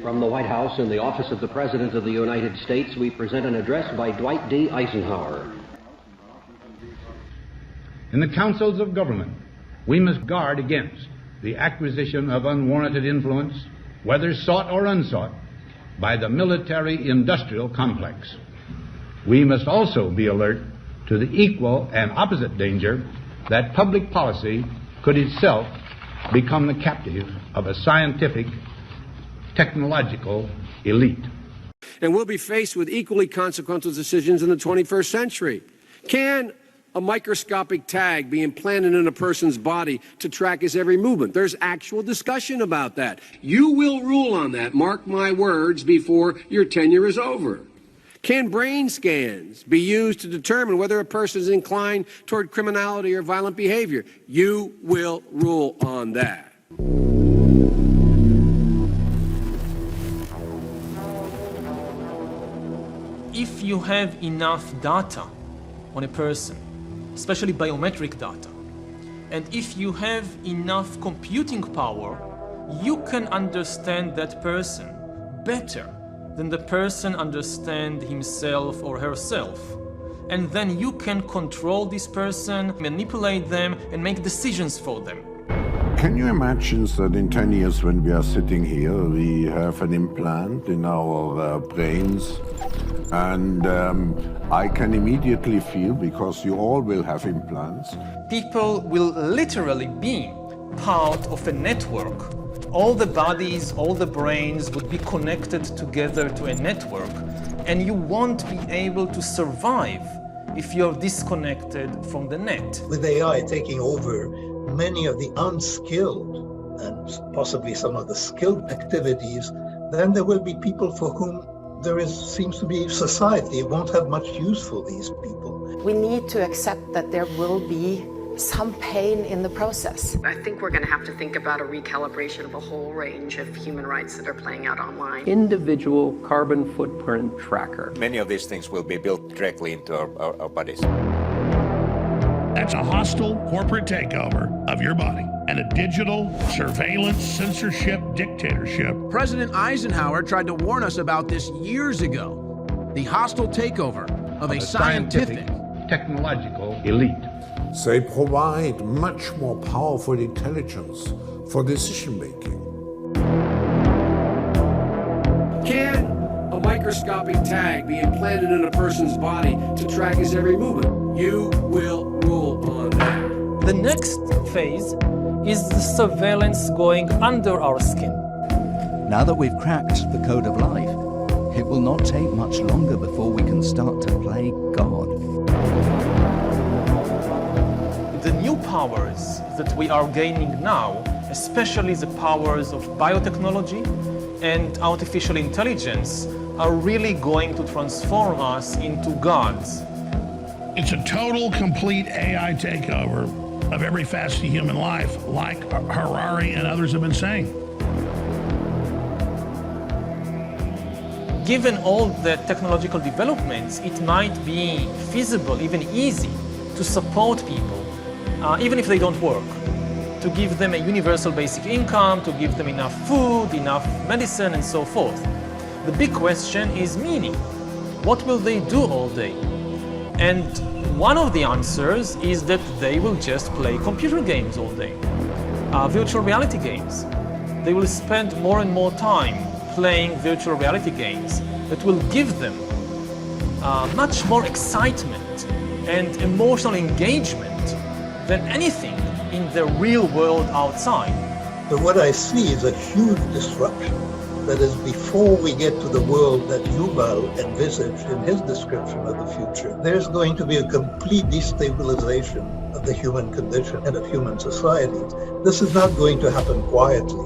From the White House in the office of the President of the United States, we present an address by Dwight D. Eisenhower. In the councils of government, we must guard against the acquisition of unwarranted influence, whether sought or unsought, by the military-industrial complex. We must also be alert to the equal and opposite danger that public policy could itself become the captive of a scientific, technological elite. And we'll be faced with equally consequential decisions in the 21st century. Can a microscopic tag be implanted in a person's body to track his every movement? There's actual discussion about that. You will rule on that, mark my words, before your tenure is over. Can brain scans be used to determine whether a person is inclined toward criminality or violent behavior? You will rule on that. If you have enough data on a person, especially biometric data, and if you have enough computing power, you can understand that person better than the person understands himself or herself. And then you can control this person, manipulate them, and make decisions for them. Can you imagine that in 10 years when we are sitting here, we have an implant in our brains, and I can immediately feel, because you all will have implants. People will literally be part of a network. All the bodies, all the brains would be connected together to a network, and you won't be able to survive if you're disconnected from the net. With AI taking over many of the unskilled and possibly some of the skilled activities, then there will be people for whom seems to be society. It won't have much use for these people. We need to accept that there will be some pain in the process. I think we're going to have to think about a recalibration of a whole range of human rights that are playing out online. Individual carbon footprint tracker. Many of these things will be built directly into our bodies. That's a hostile corporate takeover of your body and a digital surveillance censorship dictatorship. President Eisenhower tried to warn us about this years ago. The hostile takeover of a scientific, technological elite. They provide much more powerful intelligence for decision making. Can a microscopic tag be implanted in a person's body to track his every movement? You will rule on that. The next phase is the surveillance going under our skin. Now that we've cracked the code of life, it will not take much longer before we can start to play God. The new powers that we are gaining now, especially the powers of biotechnology and artificial intelligence, are really going to transform us into gods. It's a total, complete AI takeover of every facet of human life, like Harari and others have been saying. Given all the technological developments, it might be feasible, even easy, to support people, even if they don't work, to give them a universal basic income, to give them enough food, enough medicine, and so forth. The big question is meaning. What will they do all day? And one of the answers is that they will just play computer games all day, virtual reality games. They will spend more and more time playing virtual reality games that will give them much more excitement and emotional engagement than anything in the real world outside. But what I see is a huge disruption. That is, before we get to the world that Yuval envisaged in his description of the future, there's going to be a complete destabilization of the human condition and of human societies. This is not going to happen quietly.